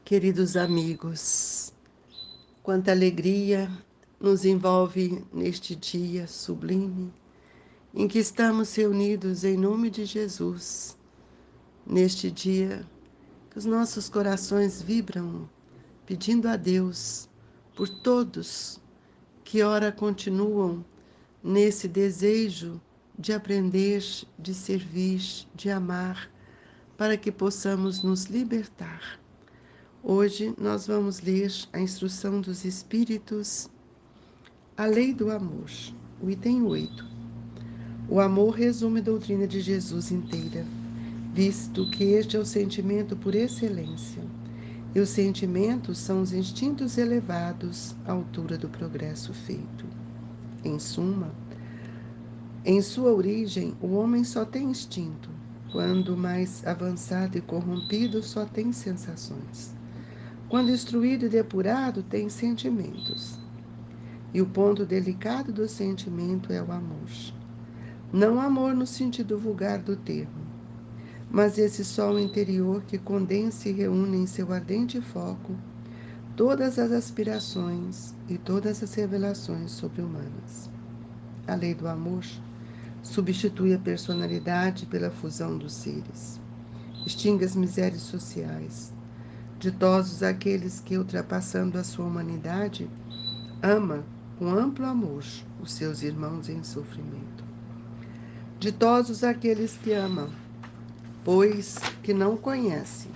Queridos amigos, quanta alegria nos envolve neste dia sublime em que estamos reunidos em nome de Jesus. Neste dia que os nossos corações vibram, pedindo a Deus por todos que ora continuam nesse desejo de aprender, de servir, de amar, para que possamos nos libertar. Hoje nós vamos ler a instrução dos Espíritos, a lei do amor, o item 8. O amor resume a doutrina de Jesus inteira, visto que este é o sentimento por excelência. E os sentimentos são os instintos elevados à altura do progresso feito. Em suma, em sua origem, o homem só tem instinto. Quando mais avançado e corrompido, só tem sensações. Quando instruído e depurado, tem sentimentos. E o ponto delicado do sentimento é o amor. Não amor no sentido vulgar do termo, mas esse sol interior que condensa e reúne em seu ardente foco todas as aspirações e todas as revelações sobre-humanas. A lei do amor substitui a personalidade pela fusão dos seres. Extingue as misérias sociais. Ditosos aqueles que, ultrapassando a sua humanidade, ama com amplo amor os seus irmãos em sofrimento. Ditosos aqueles que amam, pois que não conhecem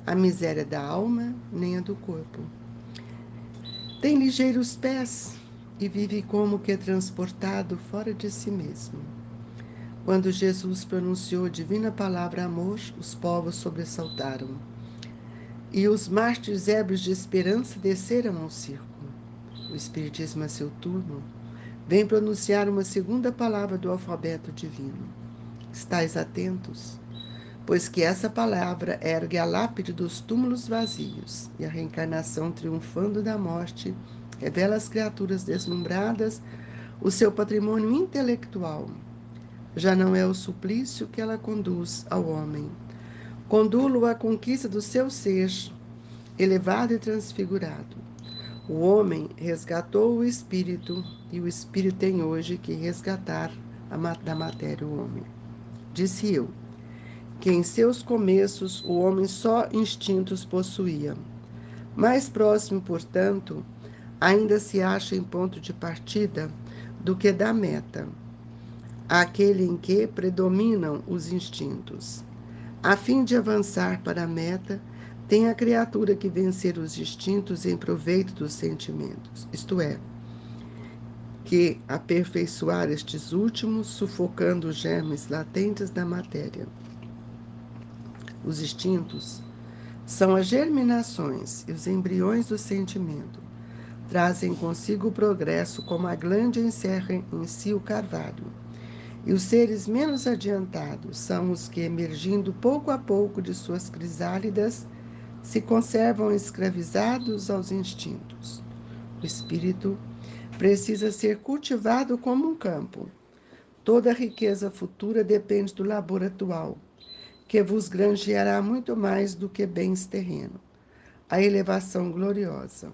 a miséria da alma nem a do corpo. Tem ligeiros pés e vive como que transportado fora de si mesmo. Quando Jesus pronunciou a divina palavra amor, os povos sobressaltaram. E os mártires ébrios de esperança desceram ao circo. O Espiritismo, a seu turno, vem pronunciar uma segunda palavra do alfabeto divino. Estais atentos, pois que essa palavra ergue a lápide dos túmulos vazios e a reencarnação triunfando da morte revela às criaturas deslumbradas o seu patrimônio intelectual. Já não é o suplício que ela conduz ao homem. Condulo à conquista do seu ser, elevado e transfigurado. O homem resgatou o espírito e o espírito tem hoje que resgatar da matéria o homem. Disse eu, que em seus começos o homem só instintos possuía. Mais próximo, portanto, ainda se acha em ponto de partida do que da meta, aquele em que predominam os instintos. A fim de avançar para a meta, tem a criatura que vencer os instintos em proveito dos sentimentos, isto é, que aperfeiçoar estes últimos, sufocando os germes latentes da matéria. Os instintos são as germinações e os embriões do sentimento. Trazem consigo o progresso como a glândula encerra em si o carvalho. E os seres menos adiantados são os que, emergindo pouco a pouco de suas crisálidas, se conservam escravizados aos instintos. O espírito precisa ser cultivado como um campo. Toda a riqueza futura depende do labor atual, que vos granjeará muito mais do que bens terrenos. A elevação gloriosa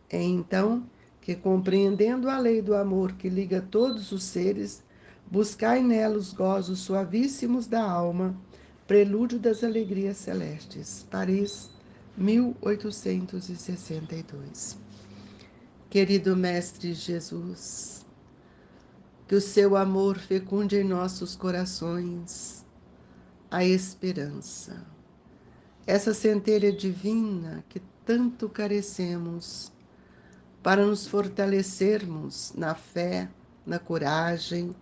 é então que, compreendendo a lei do amor que liga todos os seres, buscai nela os gozos suavíssimos da alma, prelúdio das alegrias celestes. Paris, 1862. Querido Mestre Jesus, que o seu amor fecunde em nossos corações a esperança, essa centelha divina que tanto carecemos para nos fortalecermos na fé, na coragem,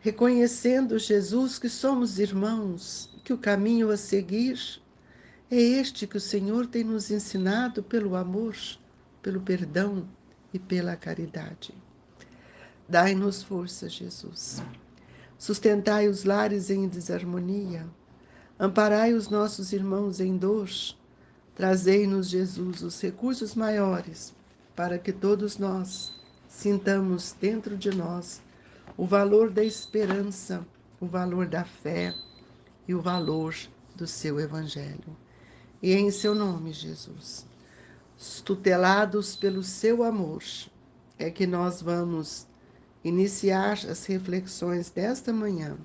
reconhecendo, Jesus, que somos irmãos, que o caminho a seguir é este que o Senhor tem nos ensinado pelo amor, pelo perdão e pela caridade. Dai-nos força, Jesus. Sustentai os lares em desarmonia. Amparai os nossos irmãos em dor. Trazei-nos, Jesus, os recursos maiores para que todos nós sintamos dentro de nós o valor da esperança, o valor da fé e o valor do seu Evangelho. E é em seu nome, Jesus, tutelados pelo seu amor, é que nós vamos iniciar as reflexões desta manhã,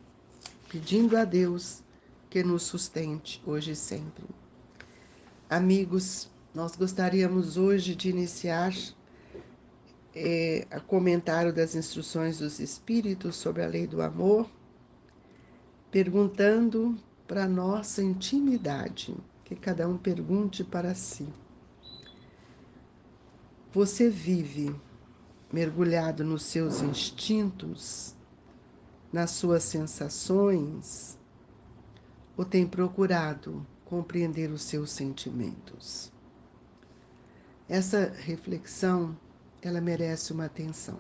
pedindo a Deus que nos sustente hoje e sempre. Amigos, nós gostaríamos hoje de iniciar o comentário das instruções dos Espíritos sobre a lei do amor, perguntando para a nossa intimidade, que cada um pergunte para si. Você vive mergulhado nos seus instintos, nas suas sensações, ou tem procurado compreender os seus sentimentos? Essa reflexão, ela merece uma atenção,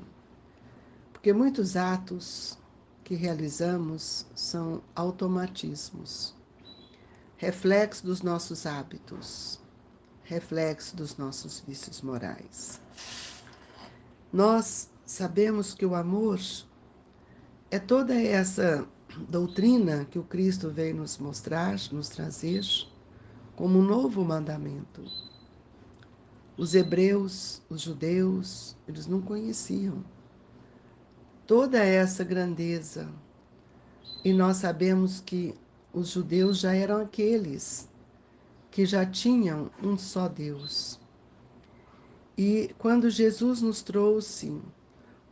porque muitos atos que realizamos são automatismos, reflexo dos nossos hábitos, reflexo dos nossos vícios morais. Nós sabemos que o amor é toda essa doutrina que o Cristo veio nos mostrar, nos trazer, como um novo mandamento. Os hebreus, os judeus, eles não conheciam toda essa grandeza. E nós sabemos que os judeus já eram aqueles que já tinham um só Deus. E quando Jesus nos trouxe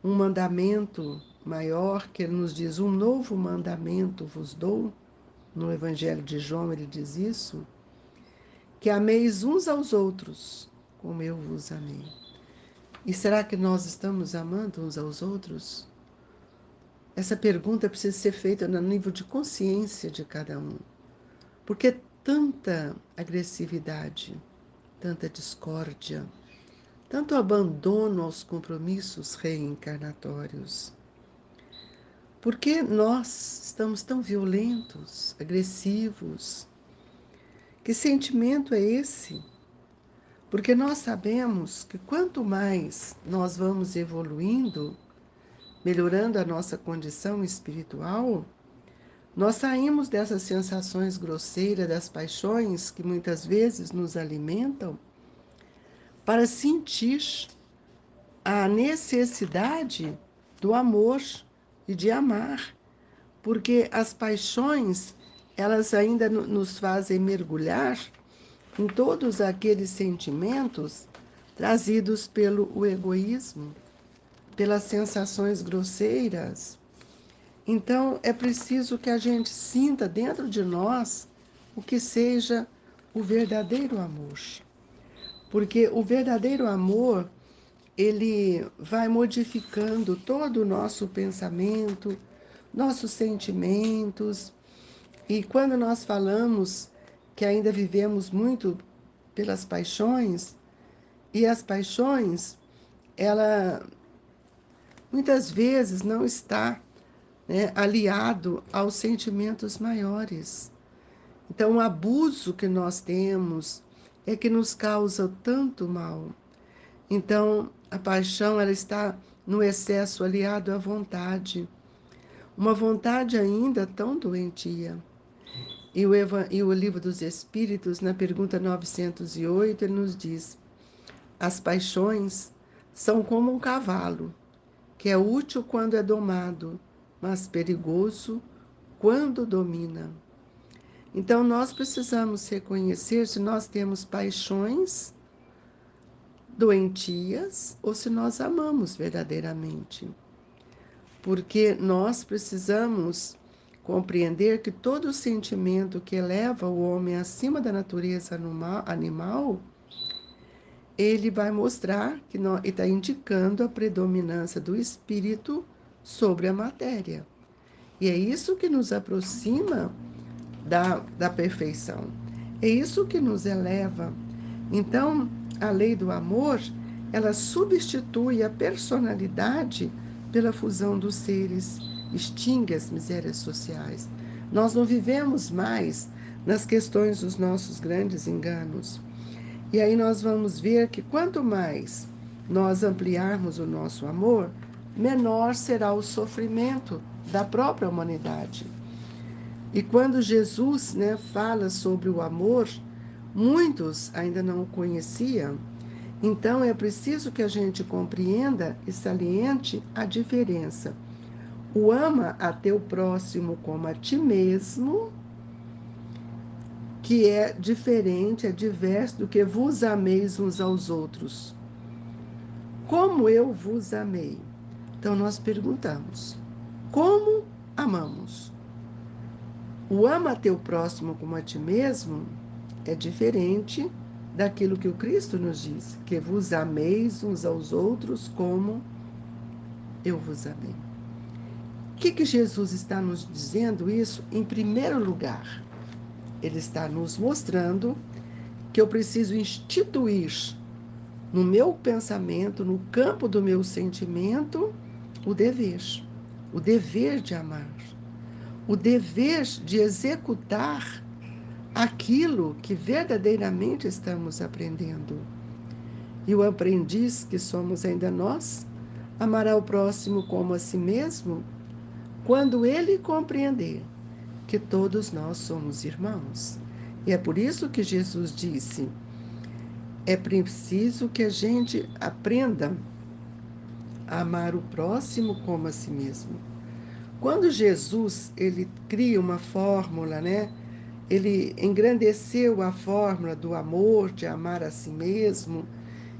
um mandamento maior, que ele nos diz, um novo mandamento vos dou, no Evangelho de João ele diz isso, que ameis uns aos outros, como eu vos amei. E será que nós estamos amando uns aos outros? Essa pergunta precisa ser feita no nível de consciência de cada um. Porque tanta agressividade, tanta discórdia, tanto abandono aos compromissos reencarnatórios. Por que nós estamos tão violentos, agressivos? Que sentimento é esse? Porque nós sabemos que quanto mais nós vamos evoluindo, melhorando a nossa condição espiritual, nós saímos dessas sensações grosseiras, das paixões que muitas vezes nos alimentam, para sentir a necessidade do amor e de amar, porque as paixões, elas ainda nos fazem mergulhar em todos aqueles sentimentos trazidos pelo egoísmo, pelas sensações grosseiras. Então, é preciso que a gente sinta dentro de nós o que seja o verdadeiro amor. Porque o verdadeiro amor, ele vai modificando todo o nosso pensamento, nossos sentimentos. E quando nós falamos que ainda vivemos muito pelas paixões, e as paixões, ela muitas vezes não está, né, aliado aos sentimentos maiores. Então, o abuso que nós temos é que nos causa tanto mal. Então, a paixão, ela está no excesso aliado à vontade. Uma vontade ainda tão doentia. E o Livro dos Espíritos, na pergunta 908, ele nos diz: as paixões são como um cavalo, que é útil quando é domado, mas perigoso quando domina. Então, nós precisamos reconhecer se nós temos paixões doentias ou se nós amamos verdadeiramente. Porque nós precisamos compreender que todo sentimento que eleva o homem acima da natureza animal, ele vai mostrar que está indicando a predominância do espírito sobre a matéria. E é isso que nos aproxima da perfeição. É isso que nos eleva. Então, a lei do amor, ela substitui a personalidade pela fusão dos seres, extingue as misérias sociais. Nós não vivemos mais nas questões dos nossos grandes enganos. E aí nós vamos ver que quanto mais nós ampliarmos o nosso amor, menor será o sofrimento da própria humanidade. E quando Jesus, né, fala sobre o amor, muitos ainda não o conheciam, Então é preciso que a gente compreenda e saliente a diferença. O ama a teu próximo como a ti mesmo, que é diferente, é diverso do que vos ameis uns aos outros. Como eu vos amei? Então nós perguntamos: como amamos? O ama a teu próximo como a ti mesmo é diferente daquilo que o Cristo nos diz, que vos ameis uns aos outros como eu vos amei. O que Jesus está nos dizendo isso? Em primeiro lugar, ele está nos mostrando que eu preciso instituir no meu pensamento, no campo do meu sentimento, o dever de amar, o dever de executar aquilo que verdadeiramente estamos aprendendo. E o aprendiz que somos ainda nós, amará o próximo como a si mesmo, quando ele compreender que todos nós somos irmãos. E é por isso que Jesus disse: é preciso que a gente aprenda a amar o próximo como a si mesmo. Quando Jesus ele cria uma fórmula, né? Ele engrandeceu a fórmula do amor, de amar a si mesmo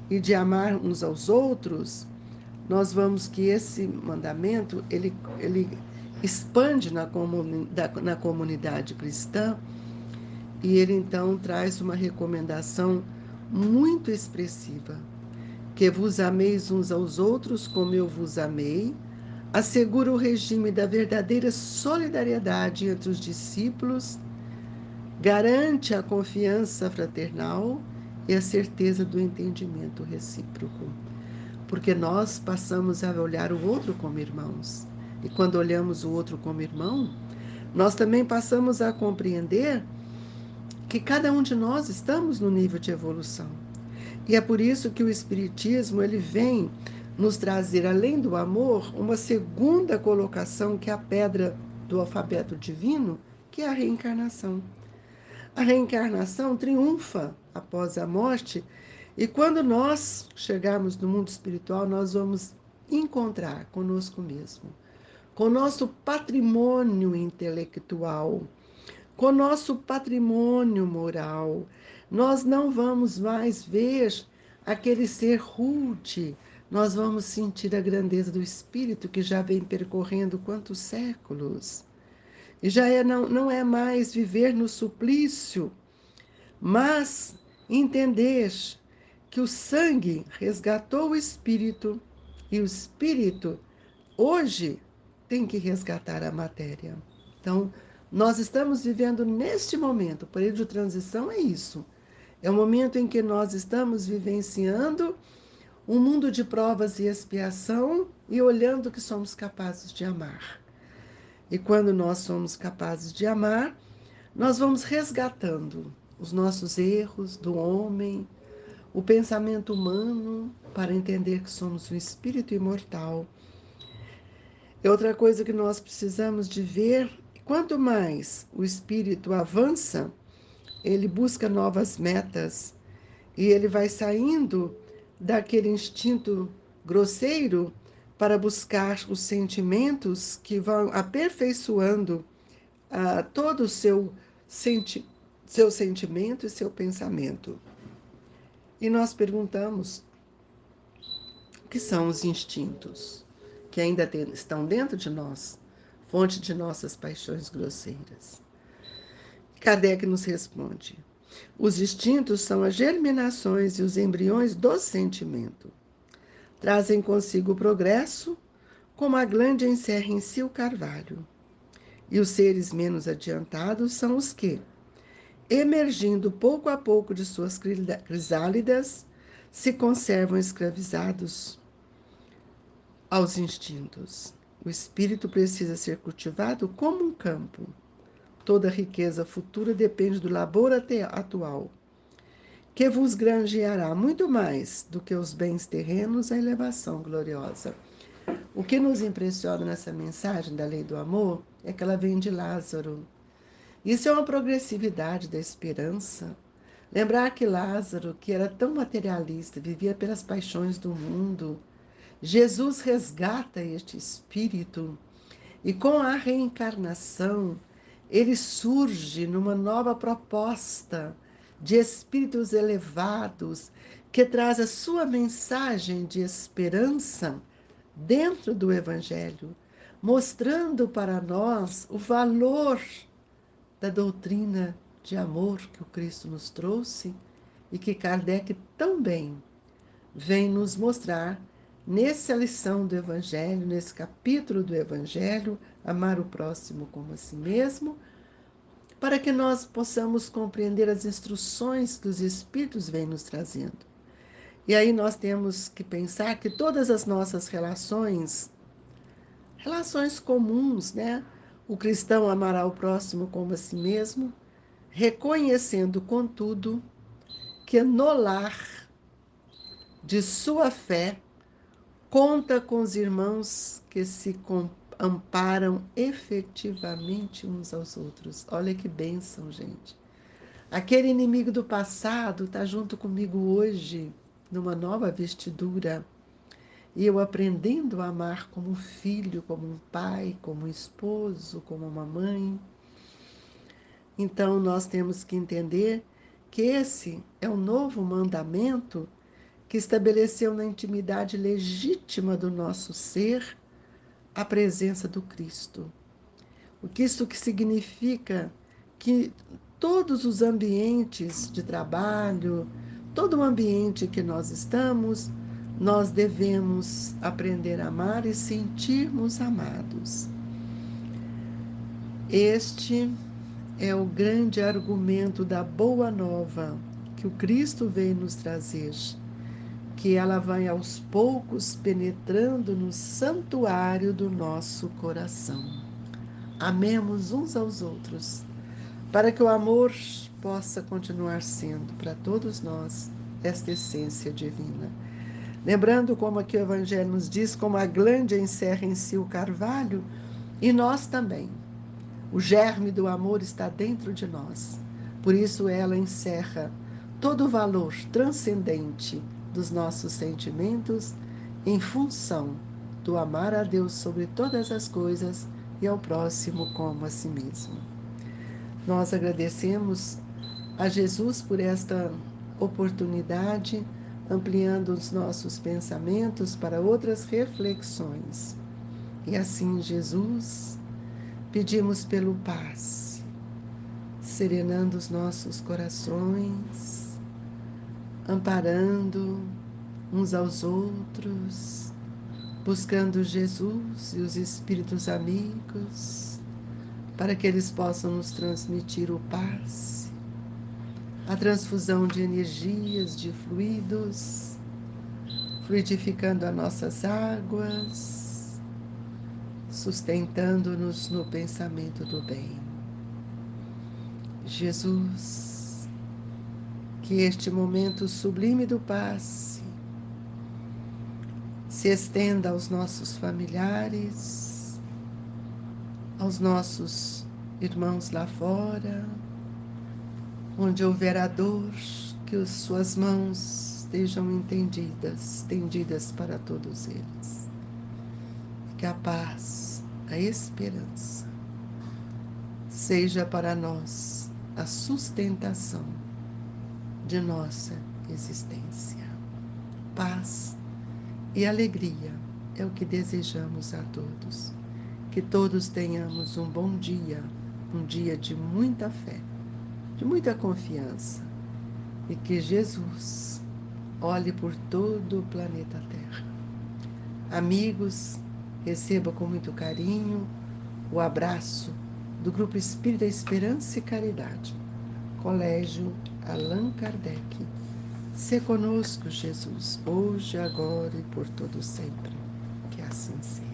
e de amar uns aos outros. Nós vamos que esse mandamento ele expande na comunidade cristã e ele então traz uma recomendação muito expressiva: que vos ameis uns aos outros como eu vos amei, assegura o regime da verdadeira solidariedade entre os discípulos, garante a confiança fraternal e a certeza do entendimento recíproco. Porque nós passamos a olhar o outro como irmãos. E quando olhamos o outro como irmão, nós também passamos a compreender que cada um de nós estamos no nível de evolução. E é por isso que o Espiritismo ele vem nos trazer, além do amor, uma segunda colocação, que é a pedra do alfabeto divino, que é a reencarnação. A reencarnação triunfa após a morte, e quando nós chegarmos no mundo espiritual, nós vamos encontrar conosco mesmo, com o nosso patrimônio intelectual, com o nosso patrimônio moral. Nós não vamos mais ver aquele ser rude, nós vamos sentir a grandeza do espírito que já vem percorrendo quantos séculos. E já não é mais viver no suplício, mas entender que o sangue resgatou o espírito e o espírito hoje tem que resgatar a matéria. Então, nós estamos vivendo neste momento, o período de transição é isso. É o momento em que nós estamos vivenciando um mundo de provas e expiação e olhando que somos capazes de amar. E quando nós somos capazes de amar, nós vamos resgatando os nossos erros do homem, o pensamento humano, para entender que somos um espírito imortal. E outra coisa que nós precisamos de ver, quanto mais o espírito avança, ele busca novas metas e ele vai saindo daquele instinto grosseiro para buscar os sentimentos que vão aperfeiçoando todo o seu sentimento e seu pensamento. E nós perguntamos o que são os instintos que ainda estão dentro de nós, fonte de nossas paixões grosseiras. Kardec nos responde: os instintos são as germinações e os embriões do sentimento. Trazem consigo o progresso, como a glândula encerra em si o carvalho. E os seres menos adiantados são os que, emergindo pouco a pouco de suas crisálidas, se conservam escravizados aos instintos. O espírito precisa ser cultivado como um campo. Toda riqueza futura depende do labor atual, que vos granjeará muito mais do que os bens terrenos a elevação gloriosa. O que nos impressiona nessa mensagem da lei do amor é que ela vem de Lázaro. Isso é uma progressividade da esperança. Lembrar que Lázaro, que era tão materialista, vivia pelas paixões do mundo, Jesus resgata este espírito e com a reencarnação ele surge numa nova proposta de espíritos elevados que traz a sua mensagem de esperança dentro do Evangelho, mostrando para nós o valor da doutrina de amor que o Cristo nos trouxe e que Kardec também vem nos mostrar nessa lição do Evangelho, nesse capítulo do Evangelho, amar o próximo como a si mesmo, para que nós possamos compreender as instruções que os Espíritos vêm nos trazendo. E aí nós temos que pensar que todas as nossas relações comuns, né? O cristão amará o próximo como a si mesmo, reconhecendo, contudo, que no lar de sua fé conta com os irmãos que se amparam efetivamente uns aos outros. Olha que bênção, gente. Aquele inimigo do passado está junto comigo hoje, numa nova vestidura. E eu aprendendo a amar como um filho, como um pai, como um esposo, como uma mãe. Então nós temos que entender que esse é o novo mandamento que estabeleceu na intimidade legítima do nosso ser a presença do Cristo. O que isso que significa que todos os ambientes de trabalho, todo o ambiente que nós estamos, nós devemos aprender a amar e sentirmos amados. Este é o grande argumento da boa nova que o Cristo veio nos trazer, que ela vai aos poucos penetrando no santuário do nosso coração. Amemos uns aos outros, para que o amor possa continuar sendo para todos nós esta essência divina. Lembrando como aqui o Evangelho nos diz, como a glândia encerra em si o carvalho, e nós também. O germe do amor está dentro de nós. Por isso ela encerra todo o valor transcendente dos nossos sentimentos em função do amar a Deus sobre todas as coisas e ao próximo como a si mesmo. Nós agradecemos a Jesus por esta oportunidade, ampliando os nossos pensamentos para outras reflexões. E assim, Jesus, pedimos pelo paz, serenando os nossos corações, amparando uns aos outros, buscando Jesus e os Espíritos amigos, para que eles possam nos transmitir o paz, a transfusão de energias, de fluidos, fluidificando as nossas águas, sustentando-nos no pensamento do bem. Jesus, que este momento sublime do passe se estenda aos nossos familiares, aos nossos irmãos lá fora, onde houver a dor, que as suas mãos estejam estendidas para todos eles. Que a paz, a esperança, seja para nós a sustentação de nossa existência. Paz e alegria é o que desejamos a todos. Que todos tenhamos um bom dia, um dia de muita fé, de muita confiança, e que Jesus olhe por todo o planeta Terra. Amigos, receba com muito carinho o abraço do Grupo Espírita Esperança e Caridade, Colégio Allan Kardec. Se conosco, Jesus, hoje, agora e por todo sempre. Que assim seja.